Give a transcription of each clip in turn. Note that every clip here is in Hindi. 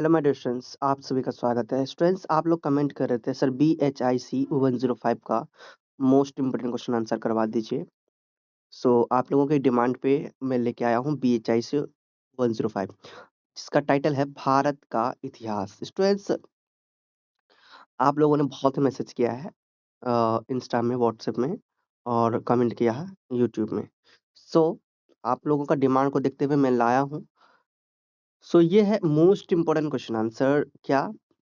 हेलो माय डियर स्टूडेंट्स, आप सभी का स्वागत है। स्टूडेंट्स, आप लोग कमेंट कर रहे थे सर BHIC 105 का मोस्ट इम्पोर्टेंट क्वेश्चन आंसर करवा दीजिए। सो आप लोगों की डिमांड पे मैं लेके आया हूँ BHIC 105, जिसका टाइटल है भारत का इतिहास। स्टूडेंट्स, आप लोगों ने बहुत मैसेज किया है इंस्टा में, व्हाट्सएप में और कमेंट किया है यूट्यूब में। सो आप लोगों का डिमांड को देखते हुए मैं लाया हूँ। सो ये है मोस्ट इम्पोर्टेंट क्वेश्चन आंसर। क्या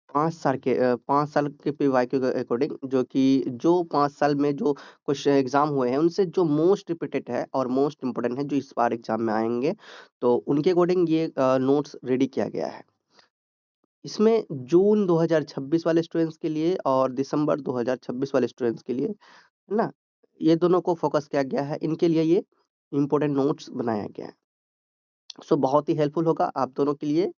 5 साल के पीवाईक्यू के अकॉर्डिंग, जो कि जो 5 साल में जो क्वेश्चन एग्जाम हुए हैं उनसे जो मोस्ट रिपीटेड है और मोस्ट इम्पोर्टेंट है, जो इस बार एग्जाम में आएंगे, तो उनके अकॉर्डिंग ये नोट्स रेडी किया गया है। इसमें जून 2026 वाले स्टूडेंट्स के लिए और दिसंबर 2026 वाले स्टूडेंट्स के लिए, है ना, ये दोनों को फोकस किया गया है। इनके लिए ये इम्पोर्टेंट नोट्स बनाया गया है। सो बहुत ही हेल्पफुल होगा आप दोनों के लिए।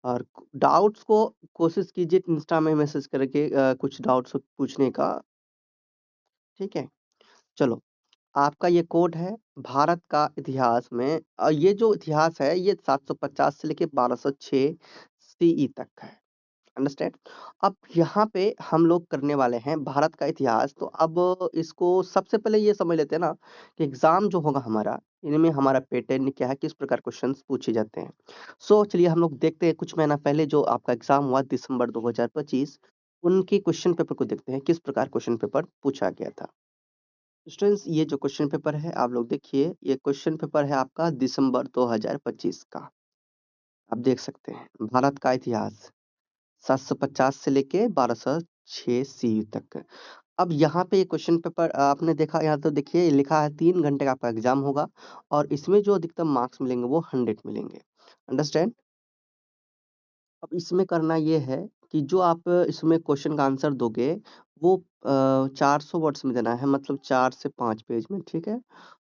और डाउट्स को कोशिश कीजिए इंस्टा में मैसेज करके कुछ डाउट्स पूछने का। ठीक है, चलो। आपका ये कोड है भारत का इतिहास में। ये जो इतिहास है ये 750 से लेके 1206 CE तक है। अंडरस्टैंड। अब यहाँ पे हम लोग करने वाले हैं भारत का इतिहास। तो अब इसको सबसे पहले ये समझ लेते हैं ना कि एग्जाम जो होगा हमारा, इनमें हमारा पैटर्न क्या है, किस प्रकार क्वेश्चंस पूछे जाते हैं। सो चलिए हम लोग देखते हैं कुछ महीना पहले जो आपका एग्जाम हुआ दिसंबर 2025, उनके क्वेश्चन पेपर को देखते हैं किस प्रकार क्वेश्चन पेपर पूछा गया था। स्टूडेंट्स, ये जो क्वेश्चन पेपर है आप लोग देखिए, ये क्वेश्चन पेपर है आपका दिसंबर 2025 का। आप देख सकते हैं भारत का इतिहास 750 से लेके 1206 CE तक। अब यहाँ पे क्वेश्चन पेपर आपने देखा, यहाँ तो देखिए लिखा है 3 घंटे का आपका एग्जाम होगा और इसमें जो अधिकतम मार्क्स मिलेंगे वो 100 मिलेंगे। अंडरस्टैंड। अब इसमें करना ये है कि जो आप इसमें क्वेश्चन का आंसर दोगे वो 400 वर्ड्स में देना है, मतलब 4 से 5 पेज में। ठीक है।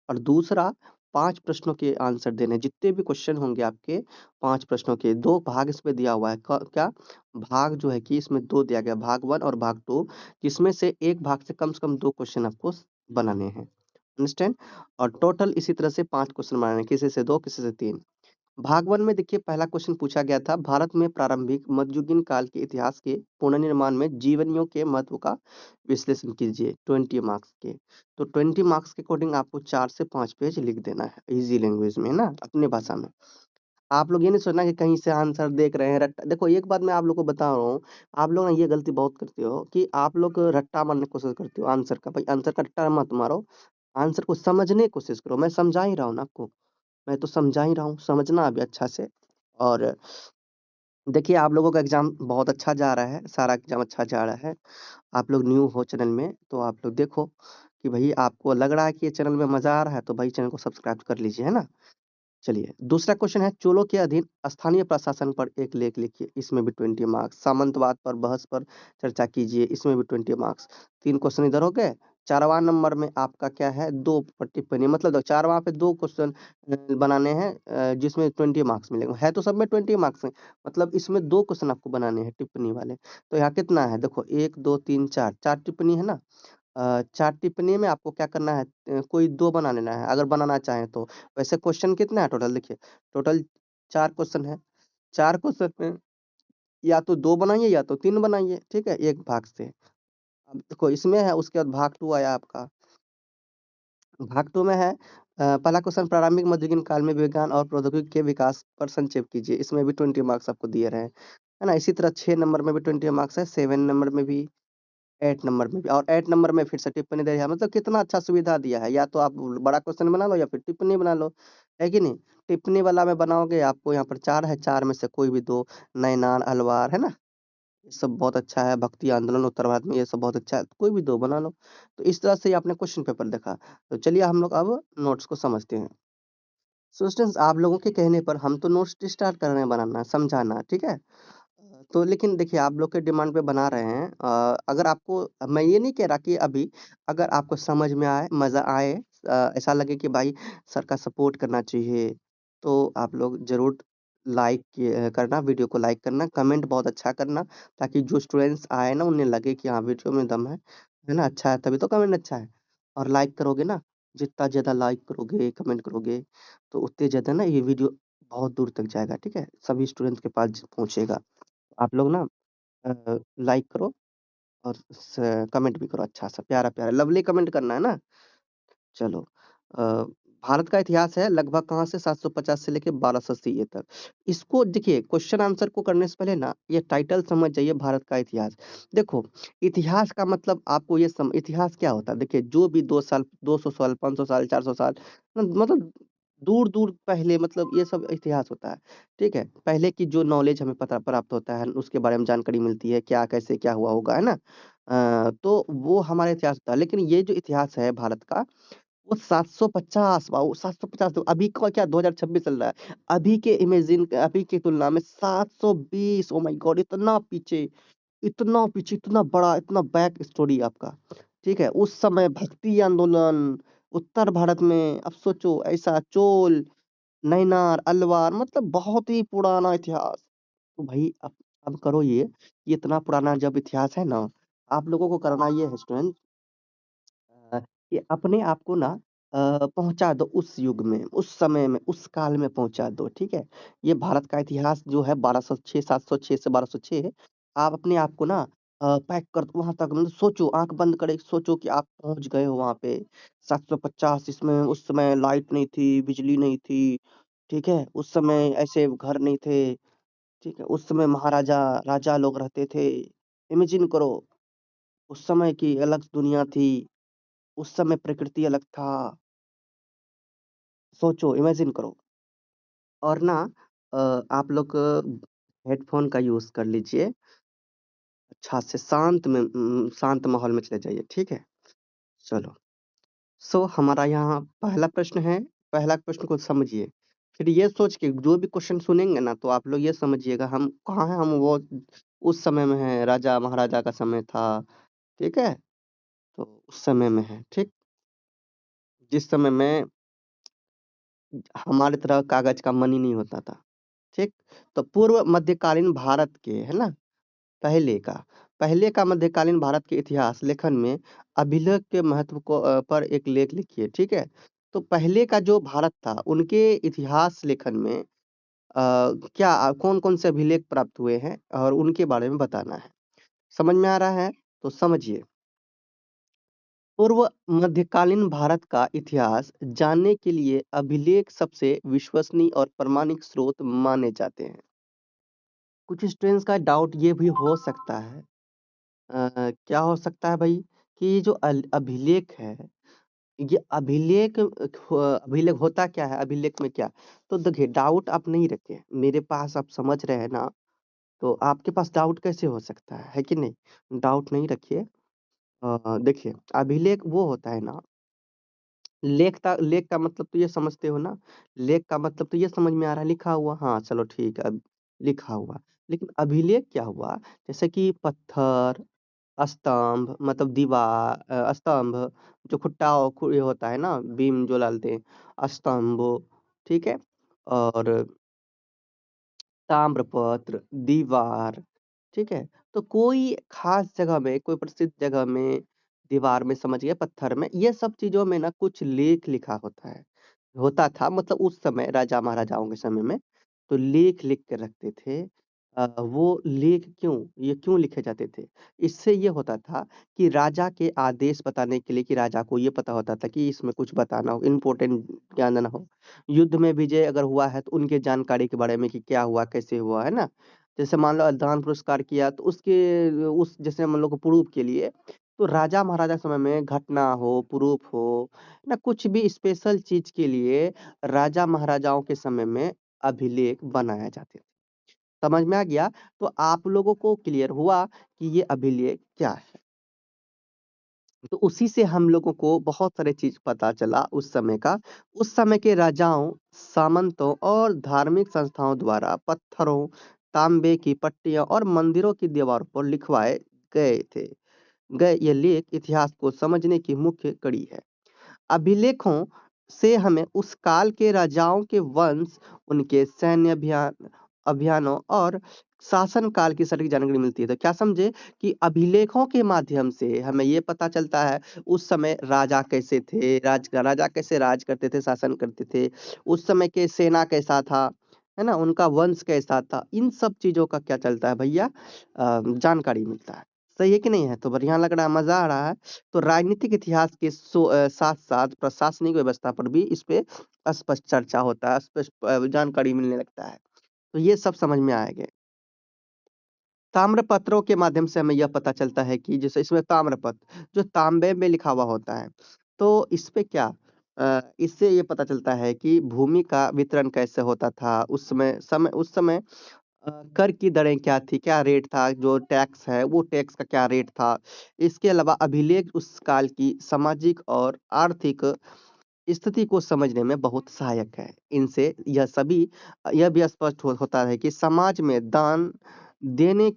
और दूसरा, 5 प्रश्नों के आंसर देने हैं। जितने भी क्वेश्चन होंगे आपके 5 प्रश्नों के, 2 भाग इसमें दिया हुआ है। क्या भाग जो है कि इसमें 2 दिया गया, भाग 1 और भाग 2, जिसमें से एक भाग से कम 2 क्वेश्चन आपको बनाने हैं। अंडरस्टैंड। और टोटल इसी तरह से 5 क्वेश्चन बनाने हैं, किसी से 2 किसी से 3। भाग 1 में देखिए पहला क्वेश्चन पूछा गया था, भारत में प्रारंभिक मध्ययुगीन काल के इतिहास के पुनर्निर्माण में जीवनियों के महत्व का विश्लेषण कीजिए, 20 मार्क्स के। तो 20 मार्क्स के अकॉर्डिंग आपको 4 से 5 पेज लिख देना है इजी लैंग्वेज में, है ना, अपने भाषा में। आप लोग ये नहीं सोचना कि कहीं से आंसर देख रहे हैं रट्टा। देखो एक बात मैं आप लोग को बता रहा हूँ, आप लोग ना ये गलती बहुत करते हो कि आप लोग रट्टा मारने की कोशिश करते हो आंसर का। भाई आंसर का रट्टा मत मारो, आंसर को समझने की कोशिश करो। मैं समझा ही रहा हूँ ना आपको, मैं तो समझा ही रहा हूँ, समझना अभी अच्छा से। और देखिए आप लोगों का एग्ज़ाम बहुत अच्छा जा रहा है, सारा एग्ज़ाम अच्छा जा रहा है। आप लोग न्यू हो चैनल में, तो आप लोग देखो कि भई आपको लग रहा है कि ये चैनल में मज़ा आ रहा है, तो भाई चैनल को सब्सक्राइब कर लीजिए, है ना? चलिए, दूसरा क्वेश्चन है, चोलों के अधीन स्थानीय प्रशासन पर एक लेख लिखिए, इसमें भी 20 मार्क्स। सामंतवाद पर बहस पर चर्चा कीजिए, इसमें भी 20 मार्क्स। 3 क्वेश्चन इधर हो गए। 4वाँ नंबर में आपका क्या है, 2 पर टिप्पणी, मतलब 4वाँ पे 2 क्वेश्चन बनाने हैं, जिसमें 20 मार्क्स मिलेंगे। है तो सब में 20 मार्क्स हैं, मतलब इसमें 2 क्वेश्चन आपको बनाने हैं टिप्पणी वाले। तो यहाँ कितना है देखो, 1, 2, 3, 4, 4 टिप्पणी है ना? 4 टिप्पणी में आपको क्या करना है, कोई 2 बना लेना है अगर बनाना चाहें तो। वैसे क्वेश्चन कितना है टोटल, देखिए टोटल 4 क्वेश्चन है। 4 क्वेश्चन में या तो 2 बनाइए या तो 3 बनाइए, ठीक है, एक भाग से। अब देखो इसमें है, उसके बाद भाग 2 आया आपका। भाग 2 में है पहला क्वेश्चन, प्रारंभिक मध्ययुगीन काल में विज्ञान और प्रौद्योगिकी के विकास पर संक्षेप कीजिए, इसमें भी 20 मार्क्स आपको दिए रहे हैं, है ना? इसी तरह 6 नंबर में भी 20 मार्क्स है, 7 नंबर में भी, 8 नंबर में भी, और 8 नंबर में फिर से टिप्पणी दे दिया। मतलब कितना अच्छा सुविधा दिया है, या तो आप बड़ा क्वेश्चन बना लो या फिर टिप्पणी बना लो, है कि नहीं? टिप्पणी वाला में बनाओगे आपको यहाँ पर 4 है, 4 में से कोई भी 2, नैनान, अलवार, है ना? ये सब बहुत अच्छा है, भक्ति आंदोलन उत्तर भारत में, ये सब बहुत अच्छा है, कोई भी 2 बना लो। तो इस तरह से आपने क्वेश्चन पेपर देखा। तो चलिए हम लोग अब नोट्स को समझते हैं। सो स्टूडेंट्स, आप लोगों के कहने पर हम तो नोट्स स्टार्ट कर रहे हैं बनाना, समझाना, ठीक है? तो लेकिन देखिए आप लोग के डिमांड पे बना रहे हैं। अगर आपको, मैं ये नहीं कह रहा कि अभी, अगर आपको समझ में आए, मज़ा आए, ऐसा लगे कि भाई सर का सपोर्ट करना चाहिए, तो आप लोग ज़रूर लाइक करना, वीडियो को लाइक करना, कमेंट बहुत अच्छा करना, ताकि जो स्टूडेंट्स आए ना उन्हें लगे कि हाँ वीडियो में दम है ना? अच्छा है तभी तो कमेंट अच्छा है। और लाइक करोगे ना, जितना ज़्यादा लाइक करोगे, कमेंट करोगे, तो उतने ज़्यादा ना ये वीडियो बहुत दूर तक जाएगा, ठीक है? सभी स्टूडेंट्स के पास पहुँचेगा। आप लोग ना लाइक करो और कमेंट भी करो अच्छा-सा, प्यारा-प्यारा, लवली कमेंट करना है ना? चलो अ, भारत का इतिहास है लगभग कहाँ से 750 से लेके 1280 ये तक। इसको देखिए क्वेश्चन आंसर को करने से पहले ना ये टाइटल समझ जाइए भारत का इतिहास। देखो इतिहास का मतलब आपको ये इतिहास क्या होता है? देखिए जो भी 2 साल, 200 साल, 500 साल, 400 साल मतलब दूर-दूर पहले मतलब ये सब इतिहास होता है। ठीक है? पहले की जो नॉलेज हमें पता प्राप्त होता है, उसके बारे में जानकारी मिलती है, क्या कैसे क्या हुआ होगा, है ना? तो वो हमारा इतिहास होता है। लेकिन ये जो इतिहास है भारत का वो 750 वाओ 750 तो अभी का क्या 2026 चल रहा है। अभी की तुलना में 720 ओह माय गॉड इतना पीछे, इतना बड़ा, इतना बैक स्टोरी आपका। ठीक है? उस समय भक्ति आंदोलन, उत्तर भारत में अब सोचो ऐसा चोल, नैनार, अलवार मतलब बहुत ही पुराना इतिहास। तो भाई अब करो ये इतना पुराना जब इतिहास है ना, आप लोगों को करना ये है स्टूडेंट कि अपने आप को ना पहुँचा दो उस युग में, उस समय में, उस काल में पहुँचा दो, ठीक है? ये भारत का इतिहास जो है 1206 706 से 1206 आप अपने आप को ना पैक कर दो वहाँ तक मतलब सोचो, आँख बंद करके सोचो कि आप पहुँच गए हो वहाँ पे। 750 इसमें उस समय लाइट नहीं थी, बिजली नहीं थी, ठीक है? उस समय ऐसे घर नहीं थे, ठीक है? उस समय महाराजा, राजा लोग रहते थे। इमेजिन करो, उस समय की अलग दुनिया थी। उस समय प्रकृति अलग था, सोचो इमेजिन करो और ना आप लोग हेडफ़ोन का यूज़ कर लीजिए, अच्छा से शांत माहौल में चले जाइए, ठीक है? चलो, हमारा यहाँ पहला प्रश्न है, पहला प्रश्न को समझिए, फिर ये सोच के जो भी क्वेश्चन सुनेंगे ना, तो आप लोग ये समझिएगा हम कहाँ हैं, हम वो उस समय में हैं, राजा-महाराजा का समय था, ठीक है? तो उस समय में हैं, ठीक? जिस समय में हमारी तरह कागज़ का मनी नहीं होता था। ठीक? तो पूर्व मध्यकालीन भारत के, है ना? पहले का मध्यकालीन भारत के इतिहास लेखन में अभिलेख के महत्व को पर एक लेख लिखिए, ठीक है? तो पहले का जो भारत था, उनके इतिहास लेखन में क्या कौन-कौन से अभिलेख प्राप्त हुए हैं और उनके बारे में बताना है। समझ में आ रहा है? तो समझिए। पूर्व मध्यकालीन भारत का इतिहास जानने के लिए अभिलेख सबसे विश्वसनीय और प्रामाणिक स्रोत माने जाते हैं। कुछ स्टूडेंट्स का डाउट ये भी हो सकता है क्या हो सकता है भाई कि ये जो अभिलेख है ये अभिलेख होता क्या है अभिलेख में क्या तो देखिए डाउट आप नहीं रखिए मेरे पास आप समझ रहे हैं ना तो आपके पास डाउट कैसे हो सकता है कि नहीं डाउट नहीं रखिए देखिए अभिलेख वो होता है ना लेख का मतलब तो ये समझते हो ना? लेख का मतलब तो ये समझ में आ रहा है लिखा हुआ, हाँ, चलो ठीक है अब लिखा हुआ। लेकिन अभिलेख क्या हुआ? जैसे कि पत्थर, स्तंभ मतलब स्तंभ जो ये होता है ना बीम जो डालते हैं, स्तंभ, ठीक है? और ताम्रपत्र, दीवार, ठीक है? तो कोई ख़ास जगह में, कोई प्रसिद्ध जगह में, दीवार में समझ गए, पत्थर में, ये सब चीज़ों में ना कुछ लेख लिखा होता है। होता था मतलब उस समय राजा-महाराजाओं के समय में, तो लेख लिख के रखते थे। वो लेख क्यों? ये क्यों लिखे जाते थे? इससे ये होता था कि राजा के आदेश बताने के लिए कि राजा को ये पता होता था कि इसमें कुछ बताना हो, इम्पोर्टेंट ज्ञान ना हो। युद्ध में विजय अगर हुआ है तो उनके जानकारी के बारे में कि क्या हुआ, कैसे हुआ, है ना? जैसे मान लो दान पुरस्कार किया तो उस जैसे हम लोग को प्रूफ के लिए तो राजा-महाराजा समय में घटना हो, प्रूफ हो, ना कुछ भी स्पेशल चीज़ के लिए राजा-महाराजाओं के समय में अभिलेख बनाए जाते थे। समझ में आ गया? तो आप लोगों को क्लियर हुआ कि ये अभिलेख क्या है? तो उसी से हम लोगों को बहुत सारे चीज़ पता चला उस समय का। उस समय के राजाओं, सामंतों और धार्मिक संस्थाओं द्वारा पत्थरों, तांबे की पट्टियों और मंदिरों की दीवारों पर लिखवाए गए थे। ये लेख इतिहास को समझने की मुख्य कड़ी है। अभिलेखों से हमें उस काल के राजाओं के वंश, उनके सैन्य अभियानों और शासन काल की सटीक जानकारी मिलती है। तो क्या समझे कि अभिलेखों के माध्यम से हमें ये पता चलता है उस समय राजा कैसे थे, राजा कैसे राज करते थे, शासन करते थे, उस समय के सेना कैसा था, है ना? उनका वंश कैसा था? इन सब चीज़ों का क्या चलता है भैया जानकारी मिलता है। सही है कि नहीं है? तो बढ़िया लग रहा है, मज़ा आ रहा है। तो राजनीतिक इतिहास के साथ-साथ प्रशासनिक व्यवस्था पर भी इस पे स्पष्ट चर्चा होता है, स्पष्ट जानकारी मिलने लगता है। तो ये सब समझ में आएँगे। ताम्रपत्रों के माध्यम से हमें यह पता चलता है कि जैसे इसमें ताम्रपत्र जो तांबे में लिखा हुआ होता है, तो इस पे क्या इससे ये पता चलता है कि भूमि का वितरण कैसे होता था उस समय कर की दरें क्या थी, क्या रेट था, जो टैक्स है वो टैक्स का क्या रेट था। इसके अलावा अभिलेख उस काल की सामाजिक और आर्थिक स्थिति को समझने में बहुत सहायक है। इनसे यह भी स्पष्ट होता है कि समाज में दान देने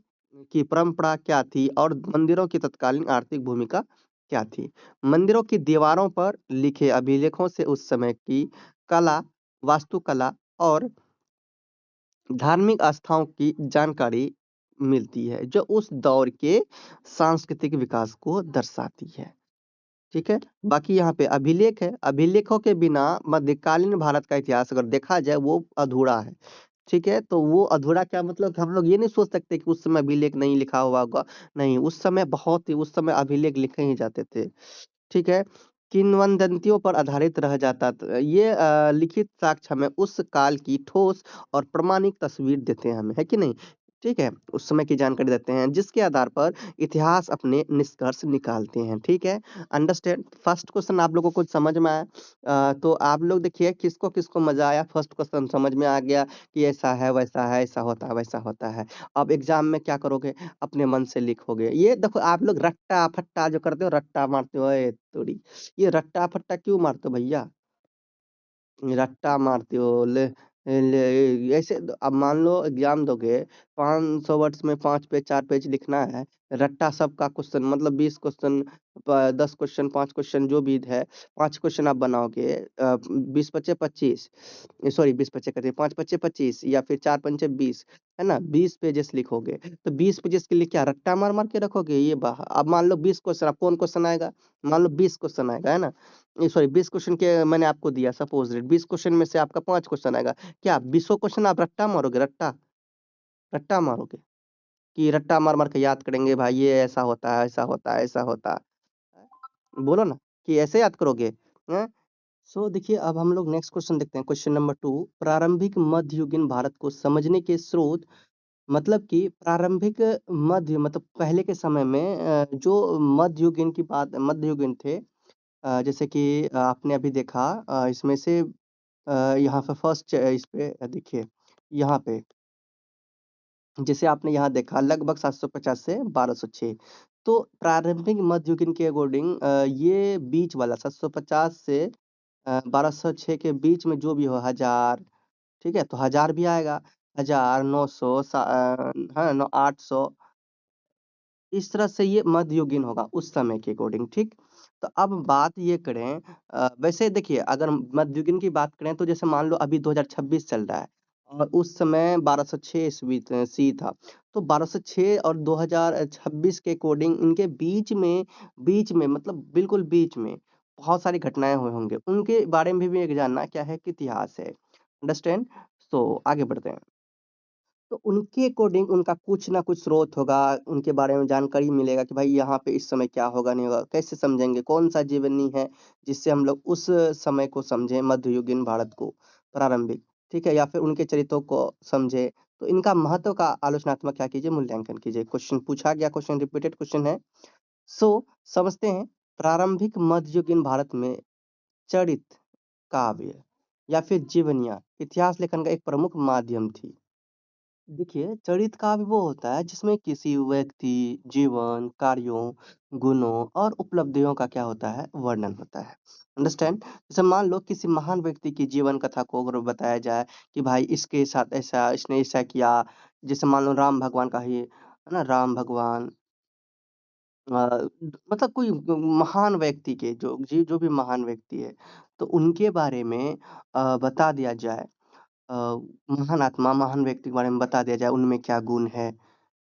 की परंपरा क्या थी और मंदिरों की तत्कालीन आर्थिक भूमिका क्या थी। मंदिरों की दीवारों पर लिखे अभिलेखों से उस समय की कला, वास्तुकला और धार्मिक आस्थाओं की जानकारी मिलती है, जो उस दौर के सांस्कृतिक विकास को दर्शाती है। ठीक है? बाकी यहाँ पे अभिलेख है, अभिलेखों के बिना मध्यकालीन भारत का इतिहास अगर देखा जाए वो अधूरा है। ठीक है? तो वो अधूरा क्या मतलब कि हम लोग ये नहीं सोच सकते कि उस समय अभिलेख नहीं लिखा हुआ होगा। नहीं, उस समय अभिलेख लिखे ही जाते थे। ठीक है? किंवदंतियों पर आधारित रह जाता ये लिखित साक्ष्य हमें उस काल की ठोस और प्रमाणिक तस्वीर देते हैं हमें, है कि नहीं? ठीक है? उस समय की जानकारी देते हैं, जिसके आधार पर इतिहास अपने निष्कर्ष निकालते हैं, ठीक है? अंडरस्टैंड? फर्स्ट क्वेश्चन आप लोगों को समझ में आया? तो आप लोग देखिए किसको-किसको मज़ा आया? फर्स्ट क्वेश्चन समझ में आ गया कि ऐसा है, वैसा है, ऐसा होता है, वैसा होता है। अब एग्ज़ाम में क्या करोगे? अपने मन से लिखोगे। ये देखो आप लोग रट्टा-फट्टा जो करते हो, रट्टा मारते हो, ओए तोड़ी! ये रट्टा-फट्टा क्यों मारते हो भैया? रट्टा मारते हो, ले ऐसे अब मान लो एग्ज़ाम दोगे, 500 वर्ड्स में 5 पेज, 4 पेज लिखना है, रट्टा सबका क्वेश्चन मतलब 20 क्वेश्चन 10 क्वेश्चन, 5 क्वेश्चन जो भी है, 5 क्वेश्चन आप बनाओगे 20 पच्चे 25 सॉरी 20 पच्चे कहते हैं 5 पच्चे 25 या फिर 4 पंचे 20 है ना? 20 पेजेस लिखोगे, तो 20 पेजेस के लिए क्या रट्टा मार-मार के रखोगे? ये अब मान लो 20 क्वेश्चन, अब कौन क्वेश्चन आएगा? मान लो 20 क्वेश्चन आएगा, है ना? ये सॉरी 20 क्वेश्चन के मैंने आपको दिया सपोज़ दैट 20 क्वेश्चन में से आपका 5 क्वेश्चन आएगा। क्या 20 क्वेश्चन आप रट्टा मारोगे रट्टा? रट्टा मारोगे? कि रट्टा मार-मार के याद करेंगे भाई ये ऐसा होता है, ऐसा होता है, ऐसा होता है। बोलो ना कि ऐसे याद करोगे? हैं? सो देखिए अब हम लोग नेक्स्ट क्वेश्चन देखते हैं क्वेश्चन नंबर 2 प्रारंभिक मध्ययुगीन भारत को समझने के स्रोत मतलब कि प्रारंभिक मध्य मतलब पहले के समय में जो मध्ययुगीन थे जैसे कि आपने अभी देखा इसमें से यहाँ पे फर्स्ट इस पे देखिए यहाँ पे जैसे आपने यहाँ देखा लगभग 750 से 1206 तो प्रारंभिक मध्ययुगीन के अकॉर्डिंग ये बीच वाला 750 से 1206 के बीच में जो भी हो 1000 ठीक है? तो 1000 भी आएगा 1000 900 हाँ, 800 इस तरह से ये मध्ययुगीन होगा उस समय के अकॉर्डिंग ठीक? तो अब बात ये करें वैसे देखिए अगर मध्ययुगीन की बात करें तो जैसे मान लो अभी 2026 चल रहा है और उस समय 1206 ईस्वी था। तो 1206 और 2026 के अकॉर्डिंग इनके बीच में मतलब बिल्कुल बीच में बहुत सारी घटनाएँ हुए होंगे। उनके बारे में भी एक जानना क्या है कि इतिहास है। अंडरस्टैंड? तो आगे बढ़ते हैं। तो उनके अकॉर्डिंग उनका कुछ ना कुछ स्रोत होगा, उनके बारे में जानकारी मिलेगा कि भाई यहाँ पे इस समय क्या होगा, नहीं होगा, कैसे समझेंगे, कौन-सा जीवनी है, जिससे हम लोग उस समय को समझें, मध्ययुगीन भारत को, प्रारंभिक, ठीक है? या फिर उनके चरित्रों को समझें, तो इनका महत्व का आलोचनात्मक क्या कीजिए, मूल्यांकन कीजिए। क्वेश्चन पूछा गया, क्वेश्चन रिपीटेड क्वेश्चन है। सो समझते हैं, प्रारंभिक मध्ययुगीन भारत में चरित्र, काव्य या फिर जीवनियाँ इतिहास लेखन का एक प्रमुख माध्यम थी। देखिए, चरित्र काव्य वो होता है जिसमें किसी व्यक्ति, जीवन, कार्यों, गुणों और उपलब्धियों का क्या होता है, वर्णन होता है। अंडरस्टैंड? जैसे मान लो किसी महान व्यक्ति की जीवन कथा को अगर बताया जाए कि भाई इसके साथ ऐसा, इसने ऐसा किया। जैसे मान लो राम भगवान का ही, है ना? राम भगवान मतलब कोई महान व्यक्ति के जो भी महान व्यक्ति है, तो उनके बारे में बता दिया जाए। अ, महान आत्मा, महान व्यक्ति के बारे में बता दिया जाए, उनमें क्या गुण है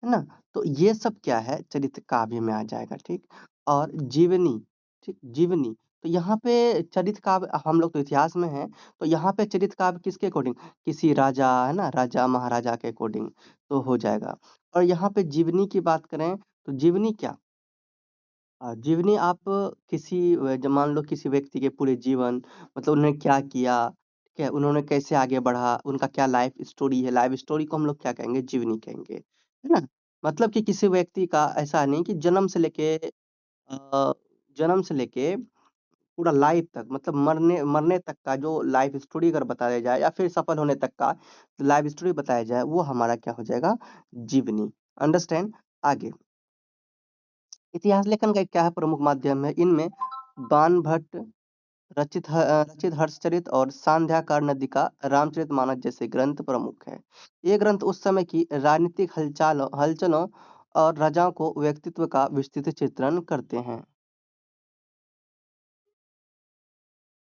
ना? तो ये सब क्या है, चरित्र काव्य में आ जाएगा, ठीक? और जीवनी, ठीक? जीवनी, तो यहाँ पे चरित्र काव्य हम लोग तो इतिहास में हैं, तो यहाँ पे चरित्र काव्य किसके अकॉर्डिंग? किसी राजा, है ना? राजा महाराजा के अकॉर्डिंग तो हो जाएगा। और यहाँ पे जीवनी की बात करें, तो जीवनी क्या? जीवनी आप किसी ज मान लो किसी व्यक्ति के पूरे जीवन, मतलब उन्होंने क्या किया, ठीक है? उन्होंने कैसे आगे बढ़ा, उनका क्या लाइफ स्टोरी है, लाइफ स्टोरी को हम लोग क्या कहेंगे? जीवनी कहेंगे, है ना? मतलब कि किसी व्यक्ति का ऐसा नहीं कि जन्म से लेके पूरा लाइफ तक, मतलब मरने मरने तक का जो लाइफ स्टोरी अगर बताया जाए या फिर सफल होने तक का लाइफ स्टोरी बताया जाए, वो हमारा क्या हो जाएगा? जीवनी। अंडरस्टैंड? आगे, इतिहास लेखन का एक क्या है प्रमुख माध्यम है? इनमें बाणभट्ट रचित हर्षचरित और सांध्याकार नदी का रामचरितमानस जैसे ग्रंथ प्रमुख है। ये ग्रंथ उस समय की राजनीतिक हलचालों हलचलों और राजाओं को व्यक्तित्व का विस्तृत चित्रण करते हैं।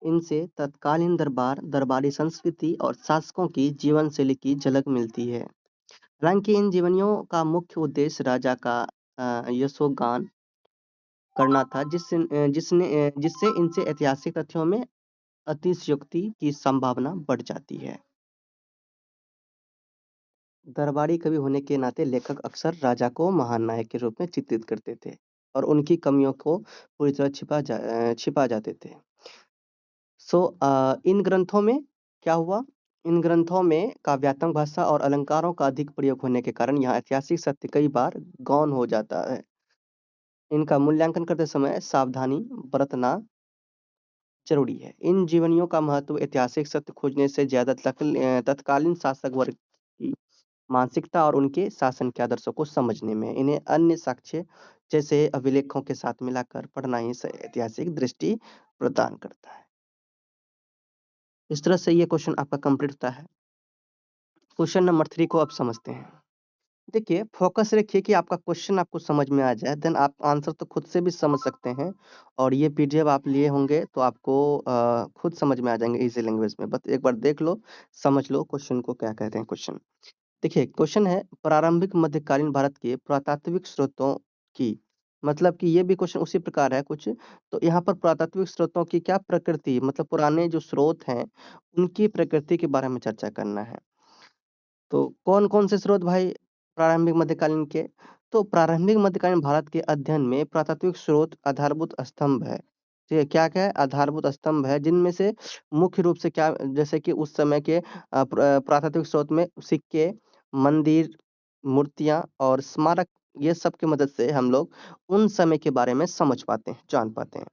इनसे तत्कालीन दरबारी संस्कृति और शासकों की जीवन शैली की झलक मिलती है। हालांकि इन जीवनियों का मुख्य उद्देश्य राजा का यशोगान करना था, जिससे इनसे ऐतिहासिक तथ्यों में अतिशयोक्ति की संभावना बढ़ जाती है। दरबारी कवि होने के नाते लेखक अक्सर राजा को महान नायक के रूप में चित्रित करते थे और उनकी कमियों को पूरी तरह छिपा जाते थे। इन ग्रंथों में क्या हुआ? इन ग्रंथों में काव्यात्मक भाषा और अलंकारों का अधिक प्रयोग होने के कारण यहाँ ऐतिहासिक सत्य कई बार गौण हो जाता है। इनका मूल्यांकन करते समय सावधानी बरतना ज़रूरी है। इन जीवनियों का महत्व ऐतिहासिक सत्य खोजने से ज़्यादा तत्कालीन शासक वर्ग की मानसिकता और उनके शासन के आदर्शों को समझने में है। इन्हें अन्य साक्ष्य जैसे अभिलेखों के साथ मिलाकर पढ़ना ही ऐतिहासिक दृष्टि प्रदान करता है। इस तरह से ये क्वेश्चन आपका कंप्लीट होता है। क्वेश्चन नंबर 3 को अब समझते हैं। देखिए, फ़ोकस रखिए कि आपका क्वेश्चन आपको समझ में आ जाए, देन आप आंसर तो खुद से भी समझ सकते हैं और ये पीडीएफ आप लिए होंगे तो आपको खुद समझ में आ जाएँगे ईज़ी लैंग्वेज में। बस एक बार देख लो, समझ लो क्वेश्चन को क्या कहते हैं क्वेश्चन। देखिए, क्वेश्चन है प्रारंभिक मध्यकालीन भारत के पुरातात्विक स्रोतों की, मतलब कि ये भी क्वेश्चन उसी प्रकार है कुछ, तो यहाँ पर पुरातात्विक स्रोतों की क्या प्रकृति, मतलब पुराने जो स्रोत हैं, उनकी प्रकृति के बारे में चर्चा करना है। तो कौन-कौन से स्रोत भाई प्रारंभिक मध्यकालीन के? तो प्रारंभिक मध्यकालीन भारत के अध्ययन में पुरातात्विक स्रोत आधारभूत स्तंभ है। ठीक है, क्या-क्या है? आधारभूत स्तंभ है, जिनमें से मुख्य रूप से क्या, जैसे कि उस समय के पुरातात्विक स्रोत में सिक्के, मंदिर, मूर्तियाँ और स्मारक, ये सब की मदद से हम लोग उन समय के बारे में समझ पाते हैं, जान पाते हैं।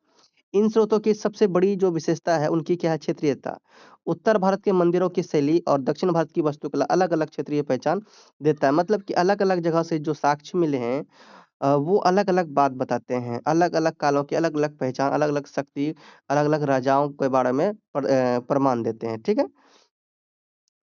इन स्रोतों की सबसे बड़ी जो विशेषता है, उनकी क्या है? क्षेत्रीयता। उत्तर भारत के मंदिरों की शैली और दक्षिण भारत की वास्तुकला अलग-अलग क्षेत्रीय पहचान देता है। मतलब कि अलग-अलग जगह से जो साक्ष्य मिले हैं, वो अलग-अलग बात बताते हैं। अलग-अलग कालों की अलग-अलग पहचान, अलग-अलग शक्ति, अलग-अलग राजाओं के बारे में प्रमाण देते हैं। ठीक है?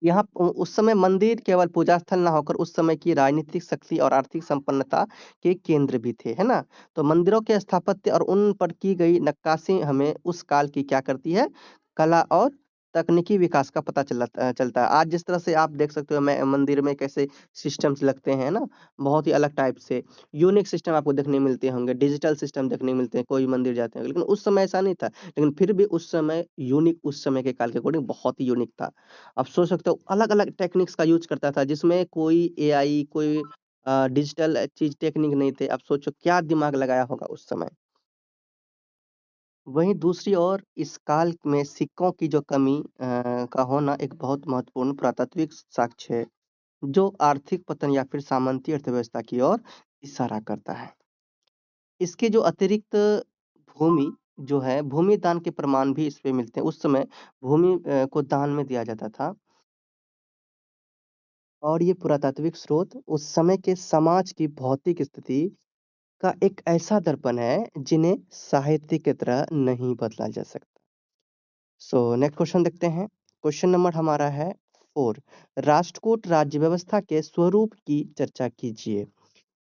यहाँ उस समय मंदिर केवल पूजा स्थल ना होकर उस समय की राजनीतिक शक्ति और आर्थिक संपन्नता के केंद्र भी थे, है ना? तो मंदिरों के स्थापत्य और उन पर की गई नक्काशी हमें उस काल की क्या करती है? कला और तकनीकी विकास का पता चलता है। आज जिस तरह से आप देख सकते हो मैं मंदिर में कैसे सिस्टम्स लगते हैं ना, बहुत ही अलग टाइप से यूनिक सिस्टम आपको देखने मिलते होंगे, डिजिटल सिस्टम देखने मिलते हैं, कोई मंदिर जाते हैं। लेकिन उस समय ऐसा नहीं था, लेकिन फिर भी उस समय यूनिक, उस समय के काल के अकॉर्डिंग बहुत ही यूनिक था। आप सोच सकते हो अलग-अलग टेक्निक्स का यूज़ करता था जिसमें कोई एआई, कोई डिजिटल चीज़ टेक्निक नहीं थे। अब सोचो क्या दिमाग लगाया होगा उस समय। वहीं दूसरी ओर इस काल में सिक्कों की जो कमी का होना एक बहुत महत्वपूर्ण पुरातात्विक साक्ष्य है, जो आर्थिक पतन या फिर सामंती अर्थव्यवस्था की ओर इशारा करता है। इसके जो अतिरिक्त भूमि जो है, भूमि दान के प्रमाण भी इसमें मिलते हैं। उस समय भूमि को दान में दिया जाता था। और ये पुरातात्विक स्रोत उस समय के समाज की भौतिक स्थिति का एक ऐसा दर्पण है जिन्हें साहित्य की तरह नहीं बदला जा सकता। सो नेक्स्ट क्वेश्चन देखते हैं। क्वेश्चन नंबर हमारा है 4। राष्ट्रकूट राज्य व्यवस्था के स्वरूप की चर्चा कीजिए।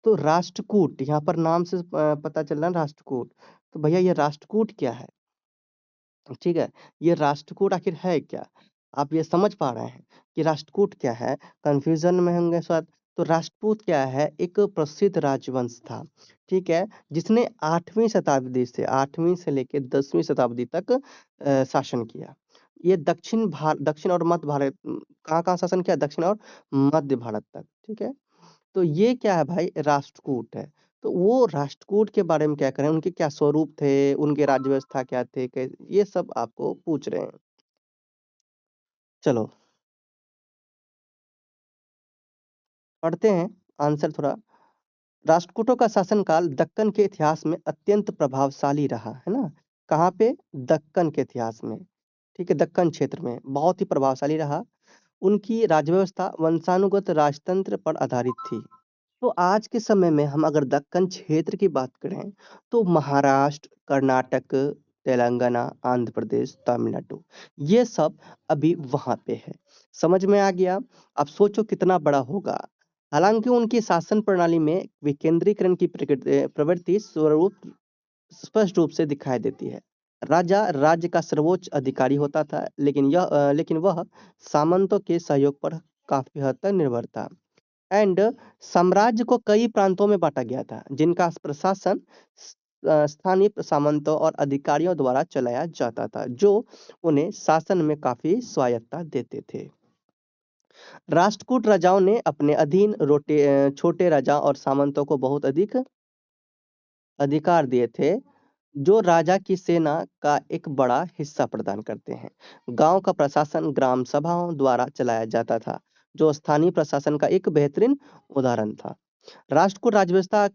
तो राष्ट्रकूट यहाँ पर नाम से पता चल रहा है राष्ट्रकूट। तो भैया ये राष्ट्रकूट क्या है? ठीक है, ये राष्ट्रकूट आखिर है क्या? आप ये समझ पा रहे हैं कि राष्ट्रकूट क्या है? कन्फ्यूज़न में होंगे शायद, तो राष्ट्रकूट क्या है, एक प्रसिद्ध राजवंश था, ठीक है? जिसने 8वीं शताब्दी से 8वीं से लेके 10वीं शताब्दी तक शासन किया। ये दक्षिण और मध्य भारत कहाँ-कहाँ शासन किया? दक्षिण और मध्य भारत तक, ठीक है? तो ये क्या है भाई? राष्ट्रकूट है। तो वो राष्ट्रकूट के बारे में क्या करें, उनके क्या स्वरूप थे, उनके राज्य व्यवस्था क्या थे, कै ये सब आपको पूछ रहे हैं। चलो, पढ़ते हैं आंसर थोड़ा। राष्ट्रकूटों का शासनकाल दक्कन के इतिहास में अत्यंत प्रभावशाली रहा, है ना? कहाँ पे? दक्कन के इतिहास में, ठीक है? दक्कन क्षेत्र में बहुत ही प्रभावशाली रहा। उनकी राज्य व्यवस्था वंशानुगत राजतंत्र पर आधारित थी। तो आज के समय में हम अगर दक्कन क्षेत्र की बात करें, तो महाराष्ट्र, कर्नाटक, तेलंगाना, आंध्र प्रदेश, तमिलनाडु, ये सब अभी वहाँ पे है। समझ में आ गया? अब सोचो कितना बड़ा होगा। हालाँकि उनकी शासन प्रणाली में विकेंद्रीकरण की प्रवृत्ति स्वरूप स्पष्ट रूप से दिखाई देती है। राजा राज्य का सर्वोच्च अधिकारी होता था, लेकिन वह सामंतों के सहयोग पर काफ़ी हद तक निर्भर था। एंड साम्राज्य को कई प्रांतों में बाँटा गया था, जिनका प्रशासन स्थानीय सामंतों और अधिकारियों द्वारा चलाया जाता था, जो उन्हें शासन में काफ़ी स्वायत्तता देते थे। राष्ट्रकूट राजाओं ने अपने अधीन छोटे राजा और सामंतों को बहुत अधिक अधिकार दिए थे, जो राजा की सेना का एक बड़ा हिस्सा प्रदान करते हैं। गांव का प्रशासन ग्राम सभाओं द्वारा चलाया जाता था, जो स्थानीय प्रशासन का एक बेहतरीन उदाहरण था। राष्ट्रकूट राज्य व्यवस्था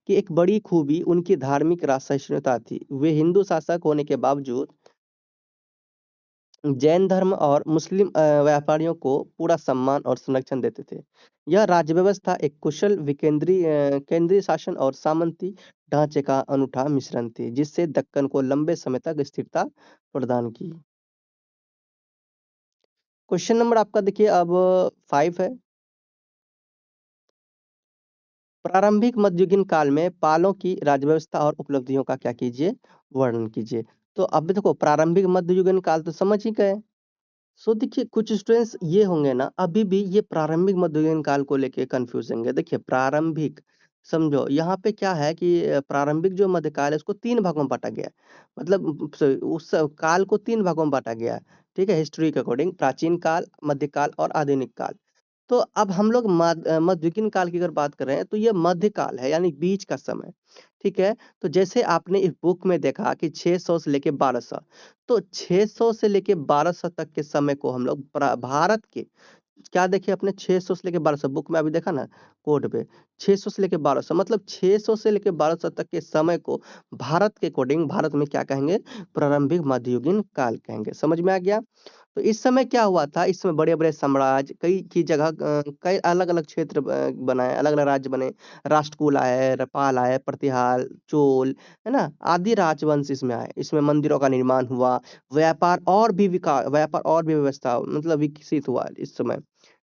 की एक बड़ी खूबी उनकी धार्मिक सहिष्णुता थी। वे हिंदू शासक होने के बावजूद जैन धर्म और मुस्लिम व्यापारियों को पूरा सम्मान और संरक्षण देते थे। यह राज्य व्यवस्था एक कुशल केंद्रीय शासन और सामंती ढांचे का अनूठा मिश्रण थी, जिससे दक्कन को लंबे समय तक स्थिरता प्रदान की। क्वेश्चन नंबर आपका देखिए अब 5 है। प्रारंभिक मध्ययुगीन काल में पालों की राज्यव्यवस्था और उपलब्धियों का क्या कीजिए? वर्णन कीजिए। तो अब देखो प्रारंभिक मध्ययुगीन काल तो समझ ही गए। सो देखिए कुछ स्टूडेंट्स ये होंगे ना अभी भी ये प्रारंभिक मध्ययुगीन काल को लेके कंफ्यूज होंगे। देखिए प्रारंभिक समझो यहाँ पे क्या है कि प्रारंभिक जो मध्यकाल है उसको 3 भागों में बाँटा गया है। मतलब उस काल को 3 भागों में बाँटा गया है। ठीक है? हिस्ट्री के अकॉर्डिंग प्राचीन काल, मध्यकाल और आधुनिक काल। तो अब हम लोग मध्ययुगीन काल की अगर बात कर रहे हैं तो ये मध्यकाल है यानी बीच का समय, ठीक है? तो जैसे आपने इस बुक में देखा कि 600 से लेके 1200 तो 600 से लेके 1200 तक के समय को हम लोग भारत के क्या देखे अपने 600 से लेके 1200 बुक में अभी देखा ना कोड पे 600 से लेके 1200 मतलब 600 से लेके 1200 तक के समय को भारत के अकॉर्डिंग भारत में क्या कहेंगे प्रारंभिक मध्ययुगीन काल कहेंगे। समझ में आ गया? तो इस समय क्या हुआ था, इस समय बड़े-बड़े साम्राज्य कई की जगह कई अलग-अलग क्षेत्र बनाए, अलग-अलग राज्य बने। राष्ट्रकूट आए, पाल आए, प्रतिहार, चोल, है ना? आदि राजवंश इसमें आए। इसमें मंदिरों का निर्माण हुआ, व्यापार और भी व्यवस्था मतलब विकसित हुआ इस समय,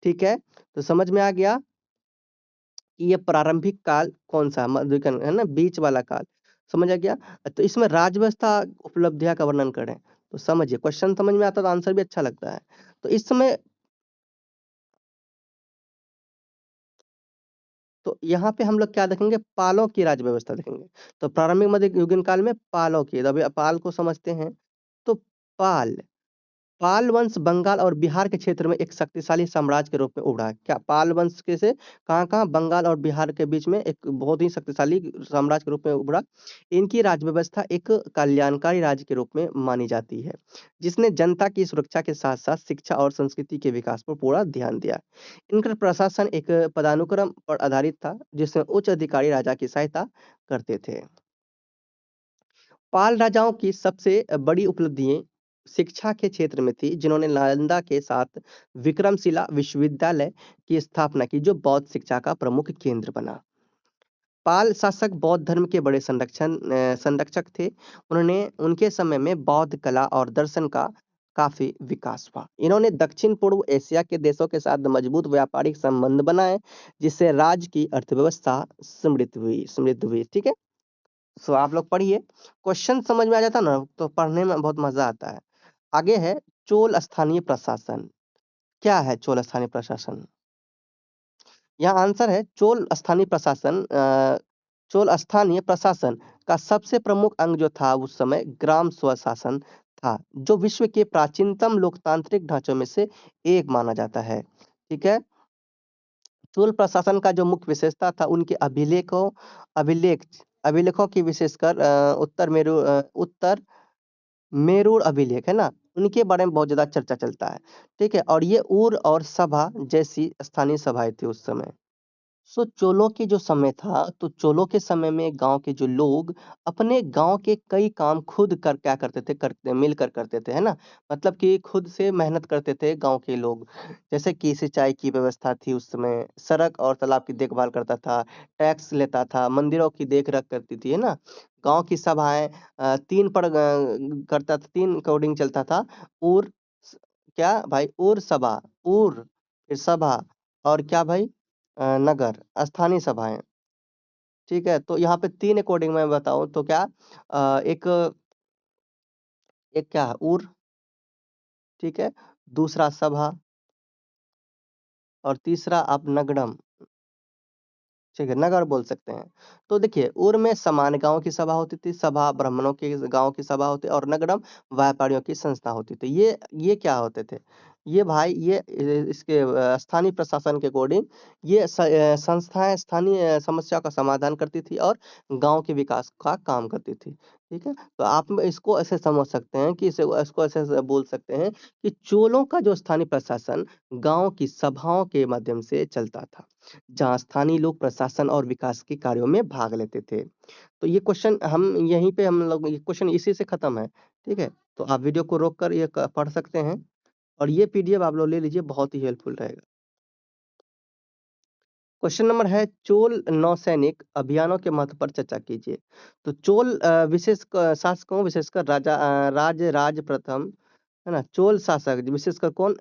ठीक है? तो समझ में आ गया कि ये प्रारंभिक काल कौन-सा मध्ययुगीन है ना? बीच वाला काल, समझ आ गया? तो इसमें राज्य व्यवस्था उपलब्धियाँ का वर्णन करें, तो समझिए क्वेश्चन समझ में आता है तो आंसर भी अच्छा लगता है। तो इस समय तो यहाँ पे हम लोग क्या देखेंगे पालों की राज्य व्यवस्था देखेंगे। तो प्रारंभिक मध्ययुगीन काल में पालों की, तो अभी पाल को समझते हैं। तो पाल पाल वंश बंगाल और बिहार के क्षेत्र में एक शक्तिशाली साम्राज्य के रूप में उभरा। क्या पाल वंश के से कहाँ-कहाँ बंगाल और बिहार के बीच में एक बहुत ही शक्तिशाली साम्राज्य के रूप में उभरा। इनकी राज्य व्यवस्था एक कल्याणकारी राज्य के रूप में मानी जाती है, जिसने जनता की सुरक्षा के साथ-साथ शिक्षा और संस्कृति के विकास पर पूरा ध्यान दिया। इनका प्रशासन एक पदानुक्रम पर आधारित था, जिसमें उच्च अधिकारी राजा की सहायता करते थे। पाल राजाओं की सबसे बड़ी उपलब्धियाँ शिक्षा के क्षेत्र में थी, जिन्होंने नालंदा के साथ विक्रमशिला विश्वविद्यालय की स्थापना की, जो बौद्ध शिक्षा का प्रमुख केंद्र बना। पाल शासक बौद्ध धर्म के बड़े संरक्षक थे। उन्होंने उनके समय में बौद्ध कला और दर्शन का काफ़ी विकास हुआ। इन्होंने दक्षिण-पूर्व एशिया के देशों के साथ मजबूत व्यापारिक संबंध बनाए, जिससे राज्य की अर्थव्यवस्था समृद्ध हुई। ठीक है? सो आप लोग पढ़िए, क्वेश्चन समझ में आ जाता है ना, तो पढ़ने में बहुत मज़ा आता है। आगे है चोल स्थानीय प्रशासन। क्या है चोल स्थानीय प्रशासन? यहाँ आंसर है चोल स्थानीय प्रशासन। चोल स्थानीय प्रशासन का सबसे प्रमुख अंग जो था उस समय ग्राम स्वशासन था, जो विश्व के प्राचीनतम लोकतांत्रिक ढांचों में से एक माना जाता है। ठीक है। चोल प्रशासन का जो मुख्य विशेषता था उनके अभिलेख अभिलेखों की विशेषकर उत्तर मेरुड़ अभिलेख है ना, उनके बारे में बहुत ज्यादा चर्चा चलता है। ठीक है। और ये उर और सभा जैसी स्थानीय सभाएं थी उस समय। चोलों के जो समय था, तो चोलों के समय में गांव के जो लोग अपने गांव के कई काम खुद कर क्या करते थे, करते मिलकर करते थे, है ना। मतलब कि खुद से मेहनत करते थे गांव के लोग। जैसे कि सिंचाई की व्यवस्था थी उस समय, सड़क और तालाब की देखभाल करता था, टैक्स लेता था, मंदिरों की देख रेख करती थी, है ना। गांव की सभाएं तीन पर करता था, तीन अकॉर्डिंग चलता था। उर क्या भाई, उर सभा, उर फिर सभा, और क्या भाई, नगर स्थानीय सभाएं। ठीक है। तो यहाँ पे तीन अकॉर्डिंग मैं बताऊं तो क्या, एक एक क्या है, उर। ठीक है। दूसरा सभा, और तीसरा आप नगरम। ठीक है, नगर बोल सकते हैं। तो देखिए, उर में समान गांव की सभा होती थी, सभा ब्राह्मणों के गांव की सभा होती, और नगरम व्यापारियों की संस्था होती थी। ये क्या होते थे, ये भाई ये इसके स्थानीय प्रशासन के अकॉर्डिंग ये संस्थाएं स्थानीय समस्या का समाधान करती थी और गांव के विकास का काम करती थी। ठीक है। तो आप इसको ऐसे समझ सकते हैं कि इसे इसको ऐसे बोल सकते हैं कि चोलों का जो स्थानीय प्रशासन गांव की सभाओं के माध्यम से चलता था, जहां स्थानीय लोग प्रशासन और विकास के कार्यों में भाग लेते थे। तो ये क्वेश्चन हम यहीं पे हम लोग ये क्वेश्चन इसी से खत्म है। ठीक है। तो आप वीडियो को रोक कर ये पढ़ सकते हैं, और ये पीडीएफ आप लोग ले लीजिए, बहुत ही हेल्पफुल रहेगा। क्वेश्चन नंबर है, चोल नौसैनिक अभियानों के महत्व पर चर्चा कीजिए। तो चोल शासकों, विशेषकर राज प्रथम, है ना, चोल शासक विशेषकर कौन,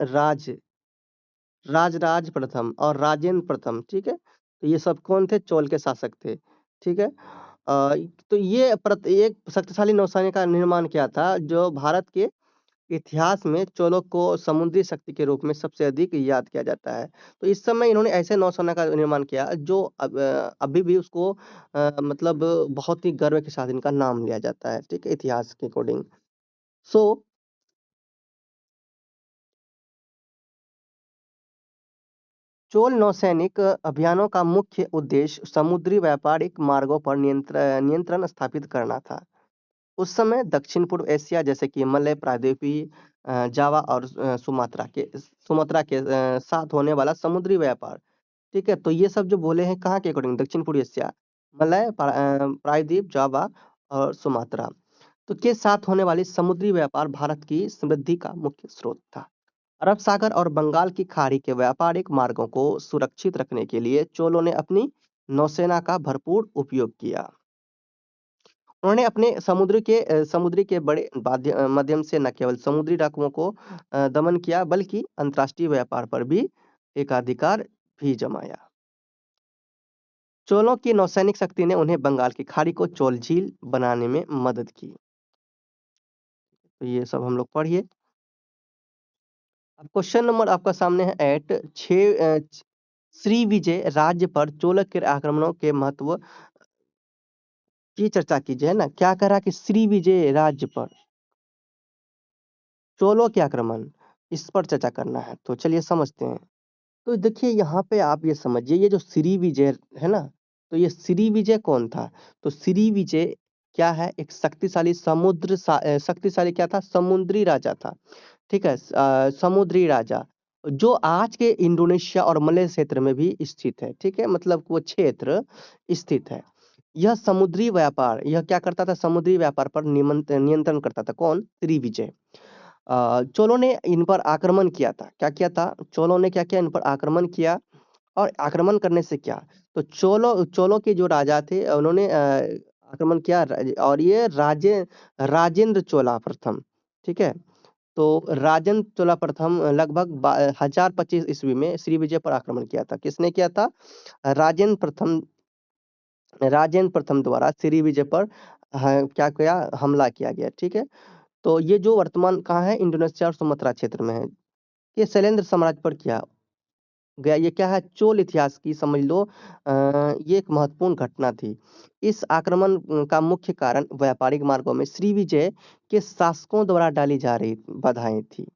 राजराज प्रथम और राजेंद्र प्रथम। ठीक है। तो ये सब कौन थे, चोल के शासक थे। ठीक है। तो ये एक शक्तिशाली नौसेना का निर्माण किया था, जो भारत के इतिहास में चोलों को समुद्री शक्ति के रूप में सबसे अधिक याद किया जाता है। तो इस समय इन्होंने ऐसे नौसेना का निर्माण किया जो अभी भी उसको मतलब बहुत ही गर्व के साथ इनका नाम लिया जाता है। ठीक है, इतिहास के अकॉर्डिंग। सो चोल नौसैनिक अभियानों का मुख्य उद्देश्य समुद्री व्यापारिक मार्गों पर नियंत्रण स्थापित करना था। उस समय दक्षिण पूर्व एशिया जैसे कि मलय प्रायद्वीपीय, जावा और सुमात्रा के साथ होने वाला समुद्री व्यापार। ठीक है। तो ये सब जो बोले हैं कहाँ के अकॉर्डिंग, दक्षिण पूर्व एशिया, प्रायद्वीप, जावा और सुमात्रा, तो के साथ होने वाली समुद्री व्यापार भारत की समृद्धि का मुख्य स्रोत था। अरब सागर और बंगाल की खाड़ी के व्यापारिक मार्गों को सुरक्षित रखने के लिए चोलों ने अपनी नौसेना का भरपूर उपयोग किया। उन्होंने अपने समुद्री के बड़े माध्यम से न केवल समुद्री डाकुओं को दमन किया, बल्कि अंतर्राष्ट्रीय व्यापार पर भी एकाधिकार भी जमाया। चोलों की नौसैनिक शक्ति ने उन्हें बंगाल की खाड़ी को चोल झील बनाने में मदद की। तो ये सब हम लोग पढ़िए। अब क्वेश्चन नंबर आपका सामने है एट श्री विजय राज्य पर चोल के आक्रमणों के महत्व की चर्चा कीजिए, है ना। क्या कह रहा कि श्री विजय राज्य पर चोलों के आक्रमण, इस पर चर्चा करना है। तो चलिए समझते हैं। तो देखिए यहाँ पे आप ये समझिए, ये जो श्री विजय है ना, तो ये श्री विजय कौन था। तो श्री विजय क्या है, एक शक्तिशाली क्या था, समुद्री राजा था। ठीक है। समुद्री राजा जो आज के इंडोनेशिया और मलय क्षेत्र में भी स्थित है। ठीक है, मतलब वो क्षेत्र स्थित है। यह समुद्री व्यापार, यह क्या करता था, समुद्री व्यापार पर नियंत्रण करता था। कौन, श्री विजय। चोलों ने इन पर आक्रमण किया था। क्या किया था, चोलों ने क्या किया, इन पर आक्रमण किया। और आक्रमण करने से क्या, तो चोलों के जो राजा थे उन्होंने आक्रमण किया, और ये राजेंद्र चोला प्रथम। ठीक है। तो राजेंद्र चोला प्रथम लगभग 1025 ईस्वी में श्री विजय पर आक्रमण किया था। किसने किया था, राजेंद्र प्रथम राजेंद्र प्रथम द्वारा श्री विजय पर क्या किया, हमला किया गया। ठीक है। तो ये जो वर्तमान कहाँ है, इंडोनेशिया और सुमात्रा क्षेत्र में है। के शैलेंद्र साम्राज्य पर किया गया। ये क्या है? चोल इतिहास की समझ लो ये एक महत्वपूर्ण घटना थी। इस आक्रमण का मुख्य कारण व्यापारिक मार्गों में श्रीविजय के शासकों द्वारा डाली जा रही बाधाएं थी।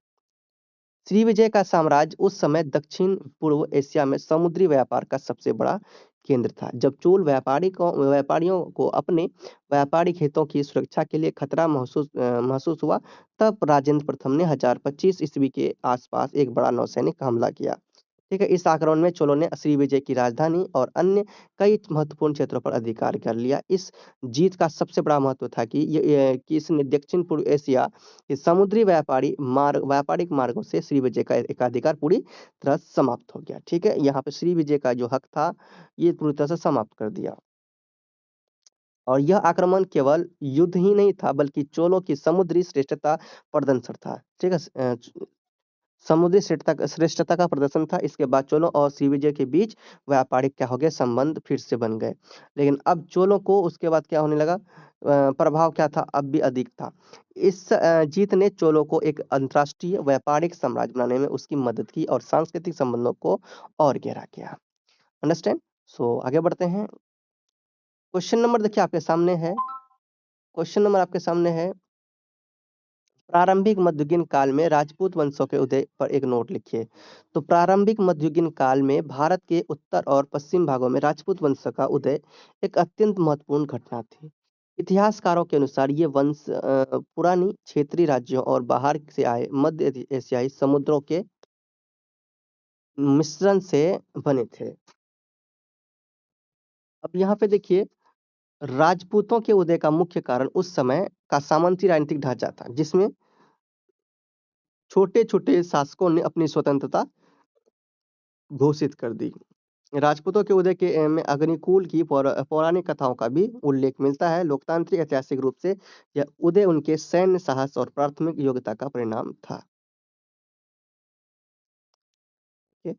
श्रीविजय का साम्राज्य उस समय दक्षिण पूर्व एशिया में समुद्री व्यापार का सबसे बड़ा केंद्र था। जब चोल व्यापारियों को अपने व्यापारिक हितों की सुरक्षा के लिए खतरा महसूस हुआ, तब राजेंद्र प्रथम ने 1025 ईस्वी के आसपास एक बड़ा नौसैनिक हमला किया। ठीक है, इस आक्रमण में चोलों ने श्रीविजय की राजधानी और अन्य कई महत्वपूर्ण क्षेत्रों पर अधिकार कर लिया। इस जीत का सबसे बड़ा महत्व था कि इसने दक्षिण पूर्व एशिया के समुद्री व्यापारिक मार्गों से श्रीविजय का एकाधिकार पूरी तरह समाप्त हो गया। ठीक है, यहाँ पे श्रीविजय का जो हक था ये पूरी तरह से समाप्त कर दिया। और यह आक्रमण केवल युद्ध ही नहीं था, बल्कि चोलों की समुद्री श्रेष्ठता प्रदर्शन था। ठीक है, समुद्री श्रेष्ठता का प्रदर्शन था। इसके बाद चोलों और श्रीविजय के बीच व्यापारिक क्या हो गए? संबंध फिर से बन गए। लेकिन अब चोलों को उसके बाद क्या होने लगा? प्रभाव क्या था? अब भी अधिक था। इस जीत ने चोलों को एक अंतरराष्ट्रीय व्यापारिक साम्राज्य बनाने में उसकी मदद की और सांस्कृतिक संबंधों को और गहरा किया। अंडरस्टैंड? सो आगे बढ़ते हैं। क्वेश्चन नंबर देखिए आपके सामने है। क्वेश्चन नंबर आपके सामने है, प्रारंभिक मध्ययुगीन काल में राजपूत वंशों के उदय पर एक नोट लिखिए। तो प्रारंभिक मध्ययुगीन काल में भारत के उत्तर और पश्चिम भागों में राजपूत वंश का उदय एक अत्यंत महत्वपूर्ण घटना थी। इतिहासकारों के अनुसार ये वंश पुरानी क्षेत्रीय राज्यों और बाहर से आए मध्य एशियाई समुद्रों के मिश्रण से बने थे। अब यहाँ पे देखिए, राजपूतों के उदय का मुख्य कारण उस समय का सामंती राजनीतिक ढांचा था, जिसमें छोटे-छोटे शासकों ने अपनी स्वतंत्रता घोषित कर दी। राजपूतों के उदय के में अग्निकुल की पौराणिक कथाओं का भी उल्लेख मिलता है। लोकतांत्रिक ऐतिहासिक रूप से यह उदय उनके सैन्य साहस और प्राथमिक योग्यता का परिणाम था। ठीक है?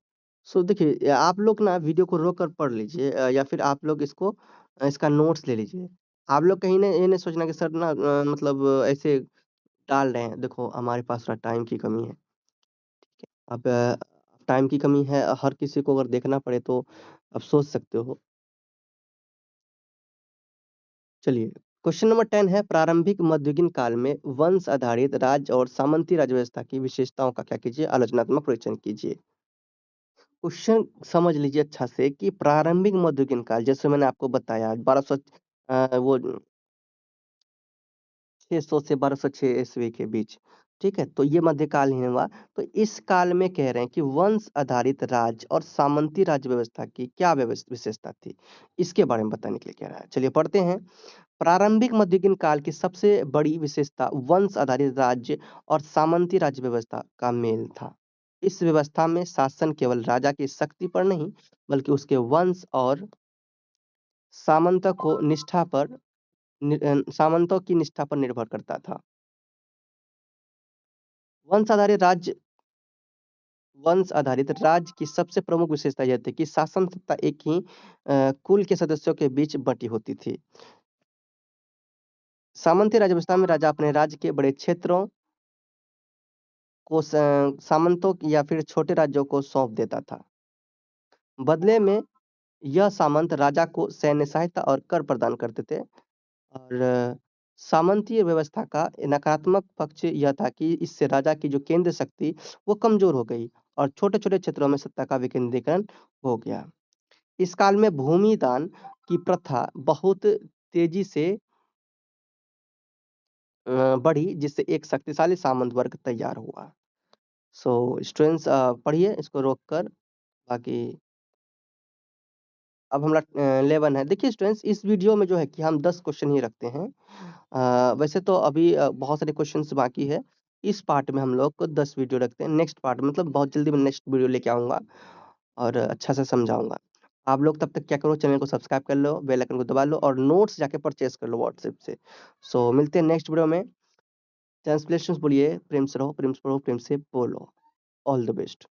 सो देखिए, आप लोग ना वीडियो को रोक कर पढ़ लीजिए या फिर आप लोग इसका नोट्स ले लीजिए। आप लोग कहीं ये नहीं सोचना कि सर ना मतलब ऐसे टाल रहे हैं। देखो हमारे पास थोड़ा टाइम की कमी है। अब टाइम की कमी है, हर किसी को अगर देखना पड़े तो आप सोच सकते हो। चलिए, क्वेश्चन नंबर 10 है, प्रारंभिक मध्ययुगीन काल में वंश आधारित राज्य और सामंती राज्य व्यवस्था की विशेषताओं का क्या कीजिए? आलोचनात्मक परीक्षण कीजिए। क्वेश्चन समझ लीजिए अच्छा से कि प्रारंभिक मध्ययुगीन काल, जैसे मैंने आपको बताया 1200 वो 600 से 1206 ईस्वी के बीच। ठीक है, तो ये मध्यकाल ही हुआ। तो इस काल में कह रहे हैं कि वंश आधारित राज्य और सामंती राज्य व्यवस्था की क्या विशेषता थी? इसके बारे में बताने के लिए कह रहा है। चलिए पढ़ते हैं। प्रारंभिक मध्ययुगीन काल की सबसे बड़ी विशेषता वंश आधारित राज्य और सामंती राज्य व्यवस्था का मेल था। इस व्यवस्था में शासन केवल राजा की शक्ति पर नहीं, बल्कि उसके वंश और सामंतों को सामंतों की निष्ठा पर निर्भर करता था। वंश आधारित राज्य वंश आधारित राज्य की सबसे प्रमुख विशेषता यह थी कि शासन सत्ता एक ही कुल के सदस्यों के बीच बटी होती थी। सामंती राज्य व्यवस्था में राजा अपने राज्य के बड़े क्षेत्रों को सामंतों या फिर छोटे राज्यों को सौंप देता था। बदले में यह सामंत राजा को सैन्य सहायता और कर प्रदान करते थे। और सामंतीय व्यवस्था का नकारात्मक पक्ष यह था कि इससे राजा की जो केंद्र शक्ति वो कमजोर हो गई और छोटे-छोटे क्षेत्रों में सत्ता का विकेंद्रीकरण हो गया। इस काल में भूमि दान की प्रथा बहुत तेजी से बढ़ी, जिससे एक शक्तिशाली सामंत वर्ग तैयार हुआ। सो स्टूडेंट्स पढ़िए इसको रोक कर। बाकी अब हमारा 11 है। देखिए स्टूडेंट्स, इस वीडियो में जो है कि हम 10 क्वेश्चन ही रखते हैं। वैसे तो अभी बहुत सारे क्वेश्चंस बाकी है। इस पार्ट में हम लोग को 10 वीडियो रखते हैं। नेक्स्ट पार्ट मतलब बहुत जल्दी मैं नेक्स्ट वीडियो लेके आऊँगा और अच्छा से समझाऊँगा। आप लोग तब तक क्या करो, चैनल को सब्सक्राइब कर लो, बेल आइकन को दबा लो और नोट्स जाके परचेज़ कर लो व्हाट्सएप से। सो मिलते हैं नेक्स्ट वीडियो में। ट्रांसलेशंस बोलिए, प्रेम से रहो, प्रेम से पढ़ो, प्रेम से बोलो। All the best.